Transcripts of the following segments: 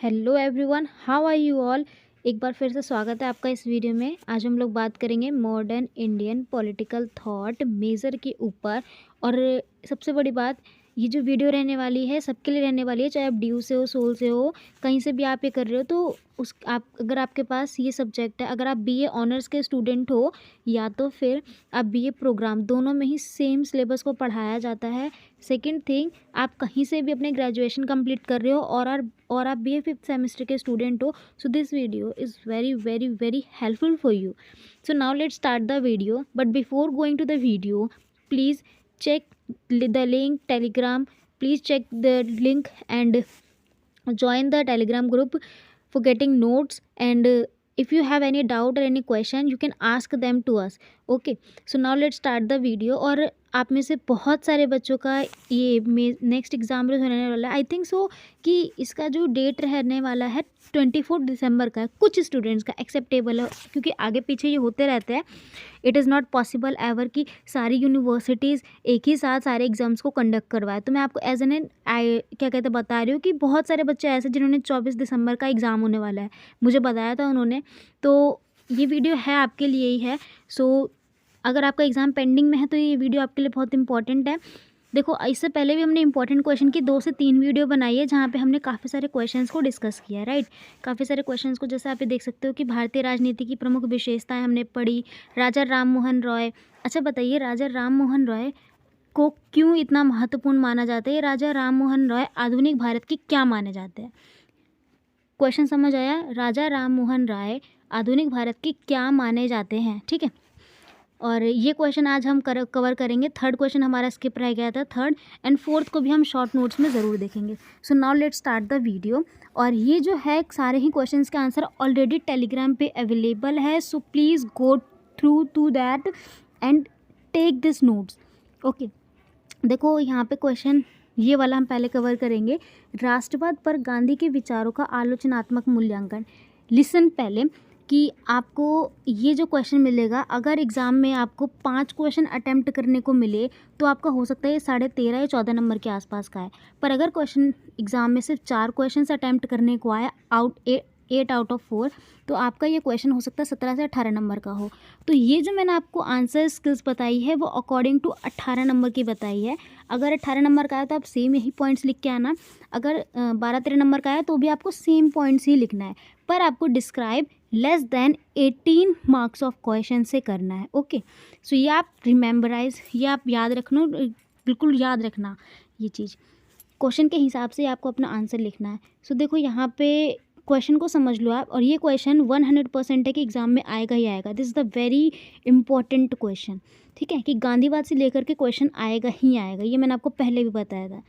Hello everyone, how are you all. एक बार फिर से स्वागत है आपका इस वीडियो में। आज हम लोग बात करेंगे modern Indian political thought major के ऊपर। और सबसे बड़ी बात, ये जो वीडियो रहने वाली है सबके लिए रहने वाली है, चाहे आप ड्यू से हो, सोल से हो, कहीं से भी आप ये कर रहे हो। तो उस आप अगर आपके पास ये सब्जेक्ट है, अगर आप बीए ऑनर्स के स्टूडेंट हो या तो फिर आप बीए प्रोग्राम, दोनों में ही सेम सिलेबस को पढ़ाया जाता है। सेकंड थिंग, आप कहीं से भी अपने ग्रेजुएशन कंप्लीट कर रहे हो और आप बीए फिफ्थ सेमेस्टर के स्टूडेंट हो, so this video is very very very helpful for you. So now let's start the video, but before going to the video, please check the link Telegram. Please check the link and join the Telegram group for getting notes. And if you have any doubt or any question, you can ask them to us. Okay, so now let's start the video. और आप में से बहुत सारे बच्चों का ये next exam होने वाला है। आई थिंक सो कि इसका जो डेट रहने वाला है 24 दिसंबर का है। कुछ स्टूडेंट्स का एक्सेप्टेबल है, क्योंकि आगे पीछे ये होते रहते हैं। It is not possible ever कि सारी यूनिवर्सिटीज़ एक ही साथ सारे एग्ज़ाम्स को कंडक्ट करवाए। तो मैं आपको एज एन क्या कहते हैं बता रही हूँ कि बहुत सारे बच्चे ऐसे जिन्होंने 24 दिसंबर का एग्ज़ाम होने वाला है, मुझे बताया था उन्होंने। तो ये वीडियो है आपके लिए ही है। सो अगर आपका एग्ज़ाम पेंडिंग में है तो ये वीडियो आपके लिए बहुत इंपॉर्टेंट है। देखो, इससे पहले भी हमने इंपॉर्टेंट क्वेश्चन की 2 से 3 वीडियो बनाई है, जहाँ पे हमने काफ़ी सारे क्वेश्चंस को डिस्कस किया है, राइट। काफ़ी सारे क्वेश्चंस को, जैसे आप ये देख सकते हो कि भारतीय राजनीति की प्रमुख विशेषताएं हमने पढ़ी। राजा राम मोहन रॉय, अच्छा बताइए, राजा राम मोहन रॉय को क्यों इतना महत्वपूर्ण माना जाता है? ये राजा राम मोहन रॉय आधुनिक भारत की क्या माने जाते हैं? क्वेश्चन समझ आया? राजा राम मोहन राय आधुनिक भारत की क्या माने जाते हैं, ठीक है। और ये क्वेश्चन आज हम कवर करेंगे। थर्ड क्वेश्चन हमारा स्किप रह गया था, थर्ड एंड फोर्थ को भी हम शॉर्ट नोट्स में ज़रूर देखेंगे। So now let's start the video. और ये जो है सारे ही क्वेश्चंस के आंसर ऑलरेडी टेलीग्राम पे अवेलेबल है, so please go through to that and take this notes. Okay, देखो यहाँ पे क्वेश्चन ये वाला हम पहले कवर करेंगे। राष्ट्रवाद पर गांधी के विचारों का आलोचनात्मक मूल्यांकन। लिसन पहले कि आपको ये जो क्वेश्चन मिलेगा, अगर एग्ज़ाम में आपको 5 क्वेश्चन अटैम्प्ट करने को मिले तो आपका हो सकता है ये 13.5 या 14 नंबर के आसपास का है। पर अगर क्वेश्चन एग्ज़ाम में सिर्फ 4 क्वेश्चन अटैम्प्ट करने को आया, 8 आउट ऑफ 4, तो आपका ये क्वेश्चन हो सकता है 17 से 18 नंबर का हो। तो ये जो मैंने आपको आंसर स्किल्स बताई है वो अकॉर्डिंग टू 18 नंबर की बताई है। अगर 18 नंबर का है तो आप सेम यही पॉइंट्स लिख के आना। अगर 12-13 नंबर का है तो भी आपको सेम पॉइंट्स ही लिखना है, पर आपको describe less than 18 marks of question से करना है। ओके, सो ये आप रिमेंबराइज, ये आप याद रखना, बिल्कुल याद रखना ये चीज़। क्वेश्चन के हिसाब से आपको अपना आंसर लिखना है। सो देखो यहाँ पे क्वेश्चन को समझ लो आप, और ये क्वेश्चन 100% है कि एग्ज़ाम में आएगा ही आएगा। This is the very important question, ठीक है, कि गांधीवाद से लेकर के क्वेश्चन आएगा ही आएगा। ये मैंने आपको पहले भी बताया था।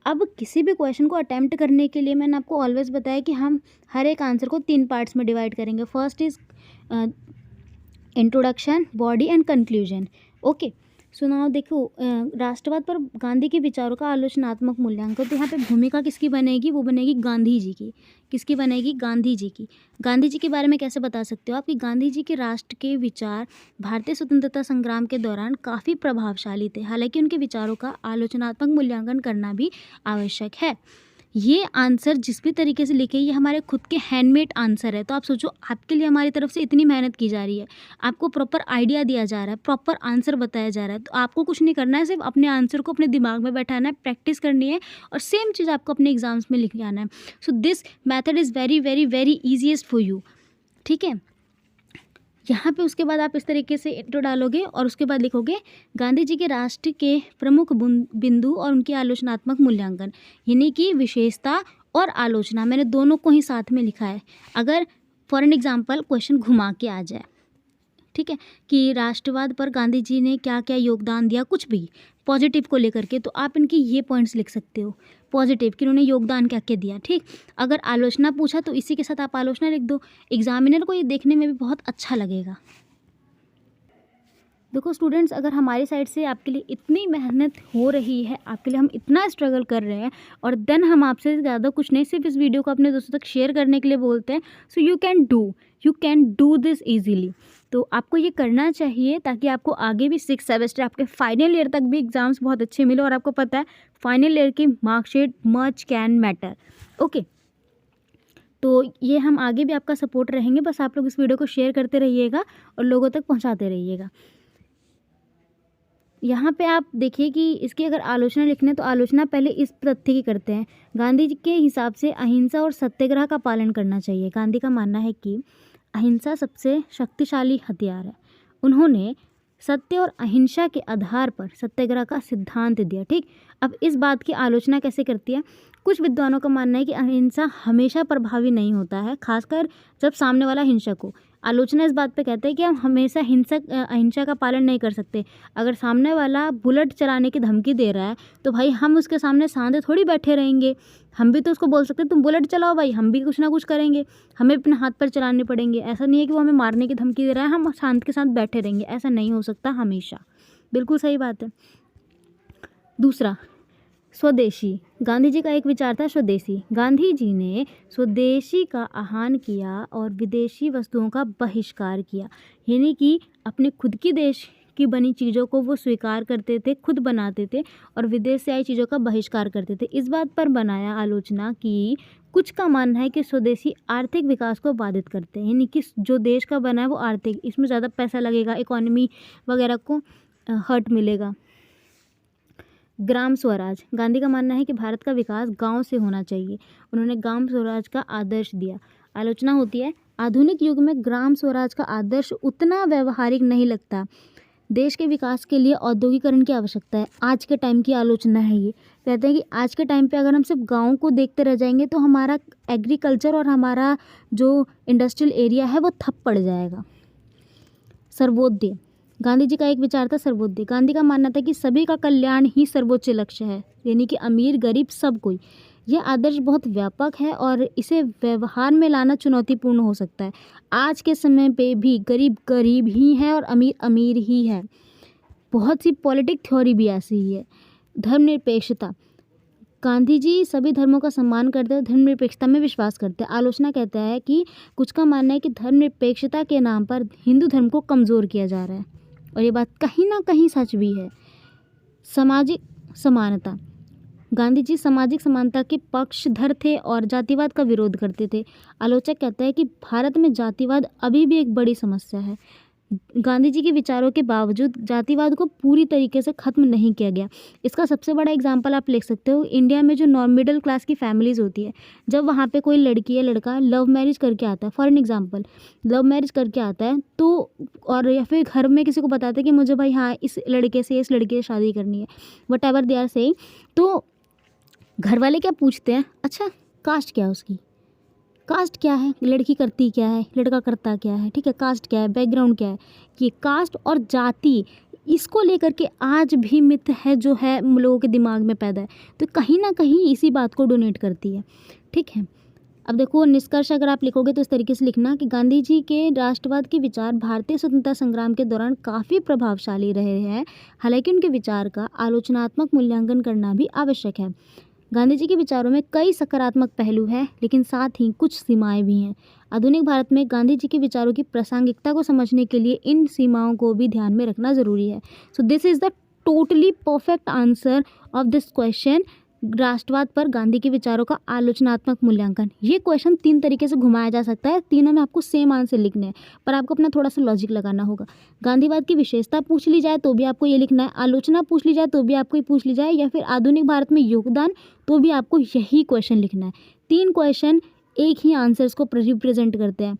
अब किसी भी क्वेश्चन को अटैम्प्ट करने के लिए मैंने आपको ऑलवेज बताया कि हम हर एक आंसर को 3 पार्ट्स में डिवाइड करेंगे। First is introduction, body and conclusion. Okay, so now देखो, राष्ट्रवाद पर गांधी के विचारों का आलोचनात्मक मूल्यांकन। तो यहाँ पे भूमिका किसकी बनेगी? वो बनेगी गांधी जी की। किसकी बनेगी? गांधी जी की। गांधी जी के बारे में कैसे बता सकते हो आप कि गांधी जी के राष्ट्र के विचार भारतीय स्वतंत्रता संग्राम के दौरान काफ़ी प्रभावशाली थे। हालांकि उनके विचारों का आलोचनात्मक मूल्यांकन करना भी आवश्यक है। ये आंसर जिस भी तरीके से लिखे, ये हमारे खुद के हैंडमेड आंसर है। तो आप सोचो, आपके लिए हमारी तरफ से इतनी मेहनत की जा रही है, आपको प्रॉपर आइडिया दिया जा रहा है, प्रॉपर आंसर बताया जा रहा है। तो आपको कुछ नहीं करना है, सिर्फ अपने आंसर को अपने दिमाग में बैठाना है, प्रैक्टिस करनी है, और सेम चीज़ आपको अपने एग्जाम्स में लिख के आना है। So this method is very very very easiest for you, ठीक है। यहाँ पे उसके बाद आप इस तरीके से इंट्रो डालोगे और उसके बाद लिखोगे गांधी जी के राष्ट्र के प्रमुख बिंदु और उनके आलोचनात्मक मूल्यांकन, यानी कि विशेषता और आलोचना, मैंने दोनों को ही साथ में लिखा है। अगर फॉर एन एग्जांपल क्वेश्चन घुमा के आ जाए, ठीक है, कि राष्ट्रवाद पर गांधी जी ने क्या क्या योगदान दिया, कुछ भी पॉजिटिव को लेकर के, तो आप इनकी ये पॉइंट्स लिख सकते हो पॉजिटिव कि उन्होंने योगदान क्या क्या दिया, ठीक। अगर आलोचना पूछा तो इसी के साथ आप आलोचना लिख दो। एग्जामिनर को ये देखने में भी बहुत अच्छा लगेगा। देखो स्टूडेंट्स, अगर हमारी साइड से आपके लिए इतनी मेहनत हो रही है, आपके लिए हम इतना स्ट्रगल कर रहे हैं, और देन हम आपसे ज़्यादा कुछ नहीं, सिर्फ इस वीडियो को अपने दोस्तों तक शेयर करने के लिए बोलते हैं, so you can do this easily. तो आपको ये करना चाहिए ताकि आपको आगे भी 6 सेमेस्टर, आपके फाइनल ईयर तक भी एग्ज़ाम्स बहुत अच्छे मिले। और आपको पता है फाइनल ईयर की marksheet much can matter. Okay, तो ये हम आगे भी आपका सपोर्ट रहेंगे, बस आप लोग इस वीडियो को शेयर करते रहिएगा और लोगों तक पहुंचाते रहिएगा। यहाँ पे आप देखिए कि इसकी अगर आलोचना लिखना है तो आलोचना पहले इस तथ्य की करते हैं। गांधी जी के हिसाब से अहिंसा और सत्याग्रह का पालन करना चाहिए। गांधी का मानना है कि अहिंसा सबसे शक्तिशाली हथियार है। उन्होंने सत्य और अहिंसा के आधार पर सत्याग्रह का सिद्धांत दिया। ठीक, अब इस बात की आलोचना कैसे करती है? कुछ विद्वानों का मानना है कि अहिंसा हमेशा प्रभावी नहीं होता है, खासकर जब सामने वाला हिंसक हो। आलोचना इस बात पे कहते हैं कि हम हमेशा अहिंसा का पालन नहीं कर सकते। अगर सामने वाला बुलेट चलाने की धमकी दे रहा है तो भाई हम उसके सामने शांत थोड़ी बैठे रहेंगे। हम भी तो उसको बोल सकते हैं तुम बुलेट चलाओ भाई, हम भी कुछ ना कुछ करेंगे, हमें अपने हाथ पर चलाने पड़ेंगे। ऐसा नहीं है कि वो हमें मारने की धमकी दे रहा है हम शांत के साथ बैठे रहेंगे, ऐसा नहीं हो सकता हमेशा। बिल्कुल सही बात है। दूसरा, स्वदेशी। गांधी जी का एक विचार था स्वदेशी। गांधी जी ने स्वदेशी का आह्वान किया और विदेशी वस्तुओं का बहिष्कार किया, यानी कि अपने खुद की देश की बनी चीज़ों को वो स्वीकार करते थे, खुद बनाते थे और विदेश से आई चीज़ों का बहिष्कार करते थे। इस बात पर बनाया आलोचना कि कुछ का मानना है कि स्वदेशी आर्थिक विकास को बाधित करते हैं, यानी कि जो देश का बना है वो आर्थिक, इसमें ज़्यादा पैसा लगेगा, इकोनॉमी वगैरह को हर्ट मिलेगा। ग्राम स्वराज। गांधी का मानना है कि भारत का विकास गांव से होना चाहिए। उन्होंने ग्राम स्वराज का आदर्श दिया। आलोचना होती है आधुनिक युग में ग्राम स्वराज का आदर्श उतना व्यवहारिक नहीं लगता। देश के विकास के लिए औद्योगिकरण की आवश्यकता है। आज के टाइम की आलोचना है ये। कहते हैं कि आज के टाइम पे अगर हम सिर्फ गाँव को देखते रह जाएंगे तो हमारा एग्रीकल्चर और हमारा जो इंडस्ट्रियल एरिया है वो ठप पड़ जाएगा। सर्वोदय। गांधी जी का एक विचार था सर्वोदय। गांधी का मानना था कि सभी का कल्याण ही सर्वोच्च लक्ष्य है, यानी कि अमीर गरीब सब कोई। यह आदर्श बहुत व्यापक है और इसे व्यवहार में लाना चुनौतीपूर्ण हो सकता है। आज के समय पे भी गरीब गरीब ही है और अमीर अमीर ही है। बहुत सी पॉलिटिक थ्योरी भी ऐसी ही है। धर्मनिरपेक्षता। गांधी जी सभी धर्मों का सम्मान करते हैं, धर्मनिरपेक्षता में विश्वास करते हैं। आलोचना कहता है कि कुछ का मानना है कि धर्मनिरपेक्षता के नाम पर हिंदू धर्म को कमज़ोर किया जा रहा है और ये बात कहीं ना कहीं सच भी है। सामाजिक समानता। गांधी जी सामाजिक समानता के पक्षधर थे और जातिवाद का विरोध करते थे। आलोचक कहता है कि भारत में जातिवाद अभी भी एक बड़ी समस्या है। गांधी जी के विचारों के बावजूद जातिवाद को पूरी तरीके से ख़त्म नहीं किया गया। इसका सबसे बड़ा एग्जांपल आप लिख सकते हो, इंडिया में जो मिडिल क्लास की फैमिलीज़ होती है, जब वहाँ पे कोई लड़की या लड़का लव मैरिज करके आता है, for an example love marriage करके आता है तो, और या फिर घर में किसी को बताता है कि मुझे भाई हाँ इस लड़के से शादी करनी है, whatever they are saying, तो घर वाले क्या पूछते हैं, अच्छा कास्ट क्या है उसकी, कास्ट क्या है, लड़की करती क्या है, लड़का करता क्या है, ठीक है, कास्ट क्या है, बैकग्राउंड क्या है। ये कास्ट और जाति, इसको लेकर के आज भी मिथ है जो है लोगों के दिमाग में पैदा है, तो कहीं ना कहीं इसी बात को डोनेट करती है। ठीक है, अब देखो निष्कर्ष अगर आप लिखोगे तो इस तरीके से लिखना कि गांधी जी के राष्ट्रवाद के विचार भारतीय स्वतंत्रता संग्राम के दौरान काफ़ी प्रभावशाली रहे हैं। हालांकि उनके विचार का आलोचनात्मक मूल्यांकन करना भी आवश्यक है। गांधी जी के विचारों में कई सकारात्मक पहलू हैं, लेकिन साथ ही कुछ सीमाएं भी हैं। आधुनिक भारत में गांधी जी के विचारों की प्रासंगिकता को समझने के लिए इन सीमाओं को भी ध्यान में रखना ज़रूरी है। So this is the totally perfect answer of this question, राष्ट्रवाद पर गांधी के विचारों का आलोचनात्मक मूल्यांकन। ये क्वेश्चन 3 तरीके से घुमाया जा सकता है, तीनों में आपको सेम आंसर लिखने हैं, पर आपको अपना थोड़ा सा लॉजिक लगाना होगा। गांधीवाद की विशेषता पूछ ली जाए तो भी आपको ये लिखना है, आलोचना पूछ ली जाए तो भी आपको ये पूछ ली जाए, या फिर आधुनिक भारत में योगदान, तो भी आपको यही क्वेश्चन लिखना है। 3 क्वेश्चन एक ही आंसर्स को रिप्रेजेंट करते हैं।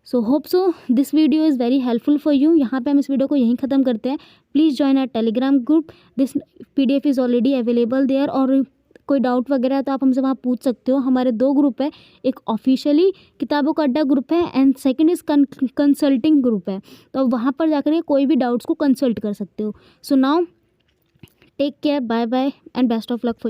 So hope so this video is very helpful for you. यहाँ पे हम इस वीडियो को यहीं ख़त्म करते हैं। Please join our Telegram group, this PDF is already available there, और कोई डाउट वगैरह है तो आप हमसे वहाँ पूछ सकते हो। हमारे 2 ग्रुप है, एक ऑफिशियली किताबों का अड्डा ग्रुप है and second is consulting group है, तो वहाँ पर जाकर कोई भी डाउट्स को कंसल्ट कर सकते हो। So now take care, bye bye and best of luck for